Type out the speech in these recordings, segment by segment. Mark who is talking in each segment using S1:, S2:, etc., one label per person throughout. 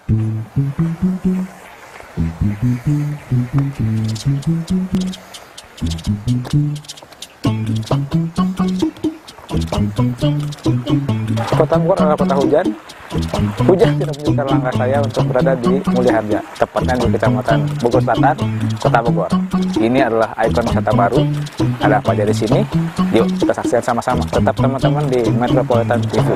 S1: Kota Bogor adalah kota hujan. Hujan tidak menyulitkan langkah saya untuk berada di Mulia Harja, tepatnya di Kecamatan Bogor Selatan, Kota Bogor. Ini adalah ikon wisata baru. Ada apa aja di sini? Yuk kita saksikan sama-sama. Tetap teman-teman di Metropolitan TV.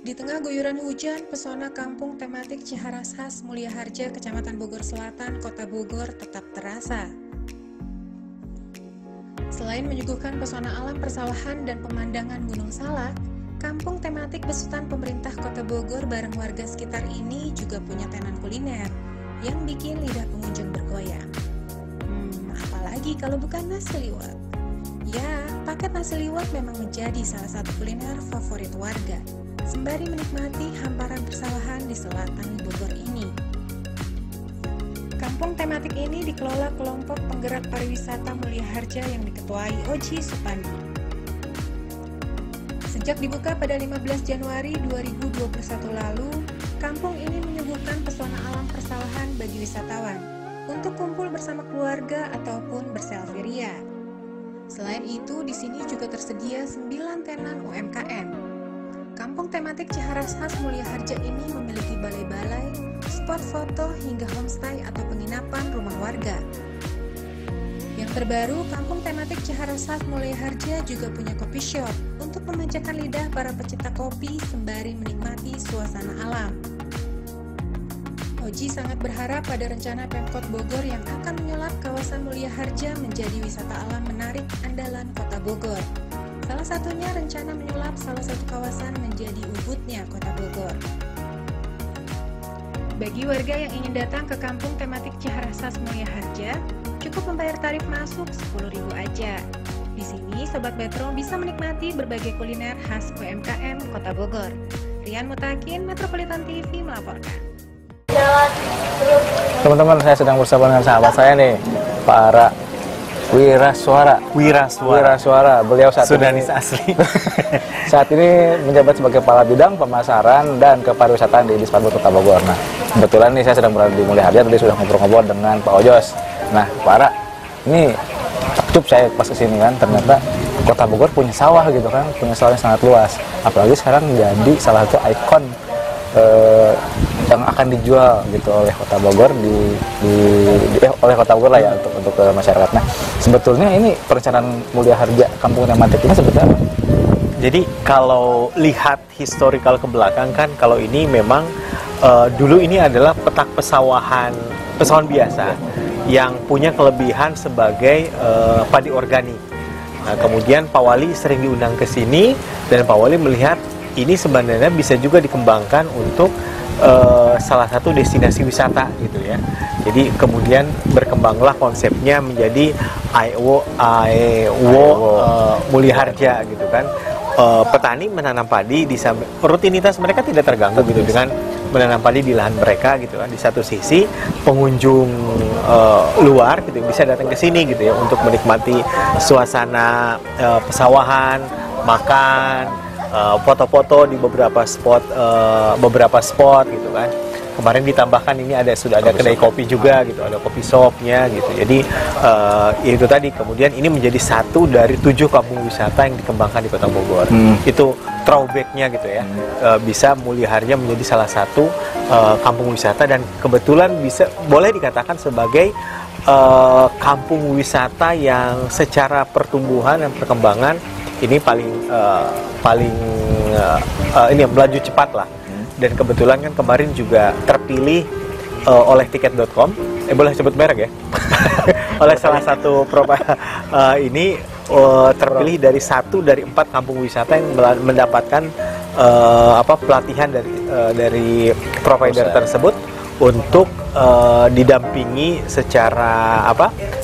S2: Di tengah guyuran hujan, pesona kampung tematik Ciharas khas Mulia Harja, Kecamatan Bogor Selatan, Kota Bogor tetap terasa. Selain menyuguhkan pesona alam persawahan dan pemandangan Gunung Salak, kampung tematik besutan pemerintah Kota Bogor bareng warga sekitar ini juga punya tenan kuliner yang bikin lidah pengunjung bergoyang. Apalagi kalau bukan nasi liwet. Ya, paket nasi liwet memang menjadi salah satu kuliner favorit warga, sembari menikmati hamparan persawahan di selatan Bogor ini. Kampung tematik ini dikelola kelompok penggerak pariwisata Mulia Harja yang diketuai Oji Supandi. Sejak dibuka pada 15 Januari 2021 lalu, kampung ini menyuguhkan pesona alam persawahan bagi wisatawan untuk kumpul bersama keluarga ataupun berselfie ria. Selain itu, di sini juga tersedia 9 tenan UMKM. Kampung tematik Ciharas khas Mulia Harja ini memiliki balai-balai, spot foto hingga homestay atau penginapan rumah warga. Yang terbaru, kampung tematik Ciharas khas Mulia Harja juga punya coffee shop untuk memanjakan lidah para pecinta kopi sembari menikmati suasana alam. Oji sangat berharap pada rencana Pemkot Bogor yang akan menyulap kawasan Mulia Harja menjadi wisata alam menarik andalan Kota Bogor. Salah satunya rencana menyulap salah satu kawasan menjadi ubudnya Kota Bogor. Bagi warga yang ingin datang ke kampung tematik Ciharas khas Mulia Harja, cukup membayar tarif masuk 10.000 aja. Di sini Sobat Metro bisa menikmati berbagai kuliner khas UMKM Kota Bogor. Rian Mutakin, Metropolitan TV melaporkan.
S1: Teman-teman, saya sedang bersama dengan sahabat saya nih, para Wirasuara. Beliau saat ini menjabat sebagai Kepala Bidang Pemasaran dan Kepariwisataan di Dispatbud Kota Bogor. Nah, kebetulan nih saya sedang berada di Mulia Harja, tadi sudah ngobrol-ngobrol dengan Pak Ojos. Nah, Pak Ara, ini takjub saya pas kesini kan, ternyata Kota Bogor punya sawah gitu kan, punya sawah yang sangat luas. Apalagi sekarang jadi salah satu ikon yang akan dijual gitu oleh Kota Bogor oleh Kota Bogor lah ya untuk masyarakat. Nah, sebetulnya ini perencanaan Mulia Harja kampung tematik ini sebetulnya apa?
S3: Jadi kalau lihat historical ke belakang kan, kalau ini memang dulu ini adalah petak pesawahan biasa yang punya kelebihan sebagai padi organik. Nah, kemudian Pak Wali sering diundang ke sini dan Pak Wali melihat ini sebenarnya bisa juga dikembangkan untuk salah satu destinasi wisata gitu ya. Jadi kemudian berkembanglah konsepnya menjadi AEWO Mulia Harja gitu kan. Petani menanam padi di rutinitas mereka tidak terganggu gitu dengan menanam padi di lahan mereka gitu kan. Di satu sisi pengunjung luar gitu bisa datang ke sini gitu ya untuk menikmati suasana pesawahan, makan, foto-foto di beberapa spot gitu kan. Kemarin ditambahkan ini sudah ada kedai kopi juga gitu, ada kopi shopnya gitu. Jadi itu tadi, kemudian ini menjadi satu dari 7 kampung wisata yang dikembangkan di Kota Bogor. Itu throwbacknya gitu ya. Bisa Mulia Harja menjadi salah satu kampung wisata dan kebetulan boleh dikatakan sebagai kampung wisata yang secara pertumbuhan dan perkembangan ini paling melaju cepat lah. Dan kebetulan kan kemarin juga terpilih oleh tiket.com, boleh sebut merek ya, oleh salah satu terpilih dari 1 dari 4 kampung wisata yang mendapatkan pelatihan dari provider tersebut untuk didampingi secara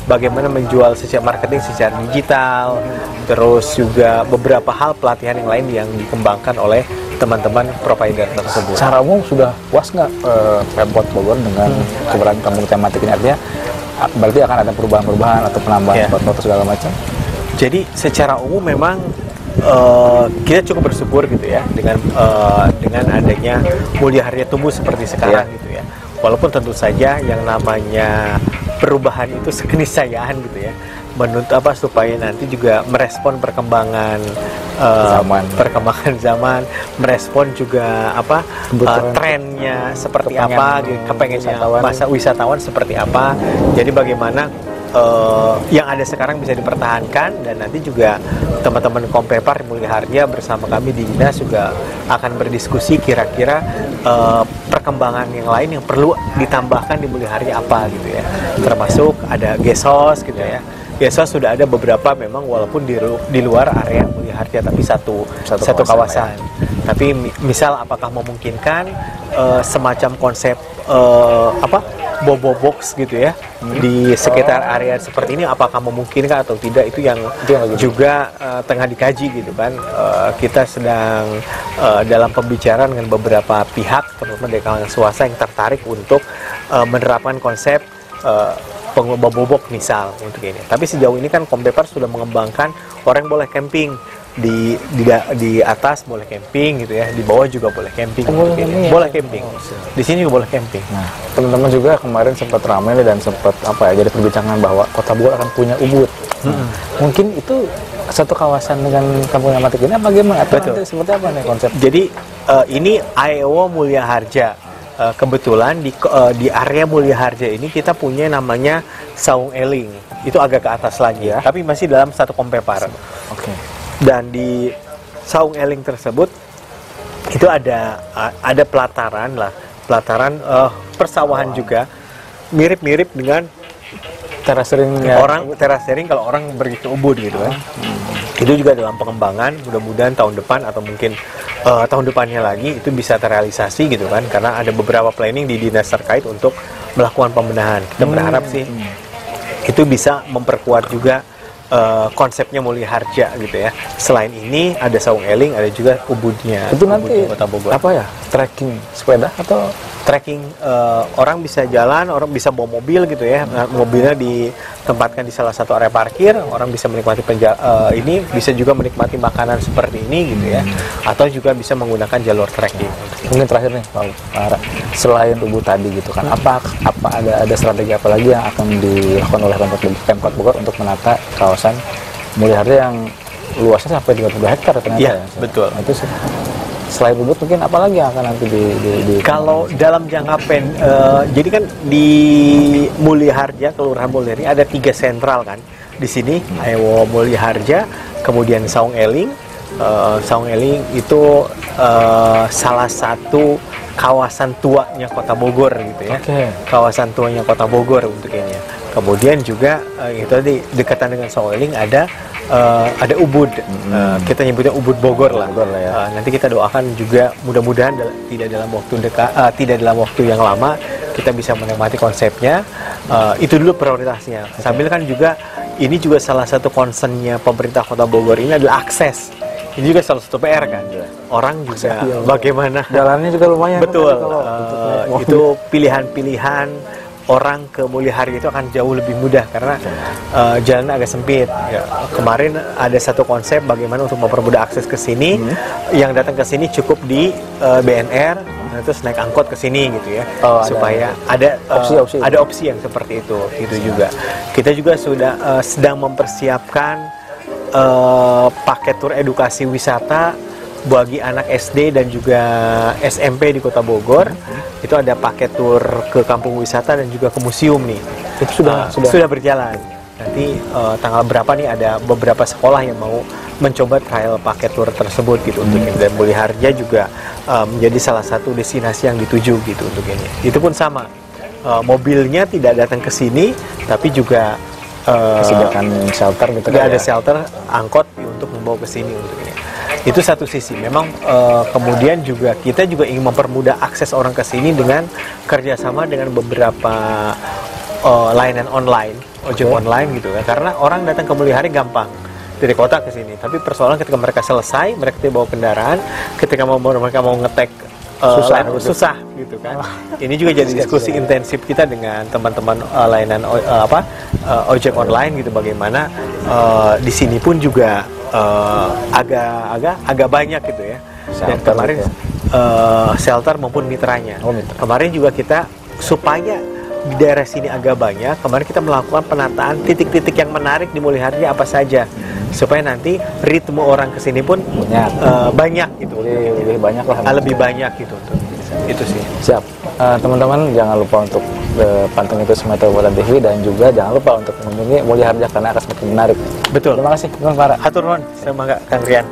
S3: bagaimana menjual secara marketing secara digital, terus juga beberapa hal pelatihan yang lain yang dikembangkan oleh teman-teman provider tersebut.
S1: Secara umum sudah puas nggak Pemkot Bogor dengan keberadaan kampung tematik ini? Artinya berarti akan ada perubahan-perubahan atau penambahan spot-spot segala macam?
S3: Jadi secara umum memang kita cukup bersyukur gitu ya dengan adanya Mulia Harja tumbuh seperti sekarang gitu ya. Walaupun tentu saja yang namanya perubahan itu sekeniscayaan gitu ya, menuntut supaya nanti juga merespon perkembangan zaman, merespon juga trennya seperti apa, kepengennya masa wisatawan seperti apa. Jadi bagaimana yang ada sekarang bisa dipertahankan, dan nanti juga teman-teman Kompepar Mulia Harja bersama kami di dinas juga akan berdiskusi kira-kira perkembangan yang lain yang perlu ditambahkan di Mulia Harja apa gitu ya, termasuk ada Gesos gitu ya. Gesos sudah ada beberapa memang walaupun di luar area Mulia Harja, tapi satu kawasan. Tapi misal apakah memungkinkan semacam konsep bobo box gitu ya di sekitar area seperti ini, apakah memungkinkan atau tidak, itu yang juga tengah dikaji gitu kan. Kita sedang dalam pembicaraan dengan beberapa pihak terutama dari kalangan swasta yang tertarik untuk menerapkan konsep bobok misal untuk ini. Tapi sejauh ini kan Kompepar sudah mengembangkan orang boleh camping di atas, boleh camping gitu ya, di bawah juga boleh camping. Boleh camping. Di sini juga boleh camping.
S1: Nah, teman-teman juga kemarin sempat ramai dan sempat jadi perbincangan bahwa Kota Bogor akan punya Ubud. Mungkin itu satu kawasan dengan kampung tematik ini bagaimana? Atau nanti seperti apa nih konsep?
S3: Jadi ini AEO Mulia Harja. Kebetulan di area Mulia Harja ini kita punya namanya Saung Eling. Itu agak ke atas lagi ya, tapi masih dalam satu Kompepar.
S1: Oke.
S3: Dan di Saung Eling tersebut itu ada pelataran persawahan juga, mirip-mirip dengan
S1: terasering
S3: kalau orang pergi ke Ubud gitu kan. Itu juga dalam pengembangan, mudah-mudahan tahun depan atau mungkin tahun depannya lagi itu bisa terrealisasi gitu kan, karena ada beberapa planning di dinas terkait untuk melakukan pembenahan. Kita berharap sih itu bisa memperkuat juga konsepnya Mulia Harja gitu ya. Selain ini ada Saung Eling, ada juga Ubudnya.
S1: Itu nanti
S3: Kota Bogor.
S1: Trekking sepeda atau
S3: trekking, orang bisa jalan, orang bisa bawa mobil gitu ya. Mobilnya ditempatkan di salah satu area parkir, orang bisa menikmati ini, bisa juga menikmati makanan seperti ini gitu ya. Atau juga bisa menggunakan jalur trekking.
S1: Mungkin terakhir nih Pak Ara, selain Ubud tadi gitu kan, apa ada strategi apa lagi yang akan dilakukan oleh Pemkot Bogor untuk menata kawasan Mulia Harja yang luasnya sampai 30 hektar ternyata?
S3: Iya,
S1: ya,
S3: betul.
S1: Nah, itu selain Ubud mungkin apa lagi yang akan nanti
S3: kalau dalam jangka jadi kan di Mulia Harja, Kelurahan Mulia Harja ada 3 sentral kan di sini, AEO Mulia Harja, kemudian Saung Eling. Saung Eling itu salah satu kawasan tuanya Kota Bogor gitu ya. Kawasan tuanya Kota Bogor untuk ini. Kemudian juga itu tadi dekatan dengan Saung Eling ada Ubud. Kita nyebutnya Ubud Bogor lah. Ya. Nanti kita doakan juga mudah-mudahan tidak dalam waktu yang lama kita bisa menikmati konsepnya. Itu dulu prioritasnya. Sambil kan juga ini juga salah satu concernnya pemerintah Kota Bogor ini adalah akses. Ini juga salah satu PR kan. Orang juga bagaimana
S1: jalannya juga lumayan.
S3: Betul. Itu pilihan-pilihan orang ke Mulia Harja itu akan jauh lebih mudah karena jalannya agak sempit. Ya, kemarin ada satu konsep bagaimana untuk mempermudah akses ke sini. Yang datang ke sini cukup di BNR, terus naik angkot ke sini gitu ya. Supaya ada opsi yang seperti itu. Itu juga. Kita juga sudah sedang mempersiapkan paket tur edukasi wisata bagi anak SD dan juga SMP di Kota Bogor. Itu ada paket tur ke kampung wisata dan juga ke museum nih. Itu sudah berjalan. Nanti tanggal berapa nih ada beberapa sekolah yang mau mencoba trial paket tur tersebut gitu untuk ini. Dan Mulia Harja juga menjadi salah satu destinasi yang dituju gitu untuk ini. Itu pun sama. Mobilnya tidak datang ke sini, tapi juga
S1: disediakan shelter gitu kan.
S3: Ada shelter angkot untuk membawa ke sini untuk ini. Itu satu sisi. Memang kemudian juga kita juga ingin mempermudah akses orang ke sini dengan kerjasama dengan beberapa layanan online, ojek online gitu kan. Karena orang datang ke Mulia Harja gampang dari kota ke sini. Tapi persoalan ketika mereka selesai, mereka bawa kendaraan, ketika mereka mau ngetek susah gitu kan. Ini juga jadi diskusi intensif kita dengan teman-teman layanan ojek online gitu, bagaimana di sini pun juga agak banyak gitu ya. Dan
S1: Shelter
S3: kemarin
S1: gitu
S3: shelter maupun mitranya.
S1: Oh, mitra.
S3: Kemarin juga kita supaya di daerah sini agak banyak, kemarin kita melakukan penataan titik-titik yang menarik di Mulyharja apa saja, supaya nanti ritme orang kesini pun banyak gitu.
S1: Lebih banyak lah.
S3: Lebih banyak gitu. Itu sih.
S1: Siap. Teman-teman jangan lupa untuk pantengin terus Metropolitan TV dan juga jangan lupa untuk mengunjungi Mulyharja karena akan semakin menarik.
S3: Betul.
S1: Terima kasih, Bang Farah.
S3: Hatur nuhun, sama Kang Rian.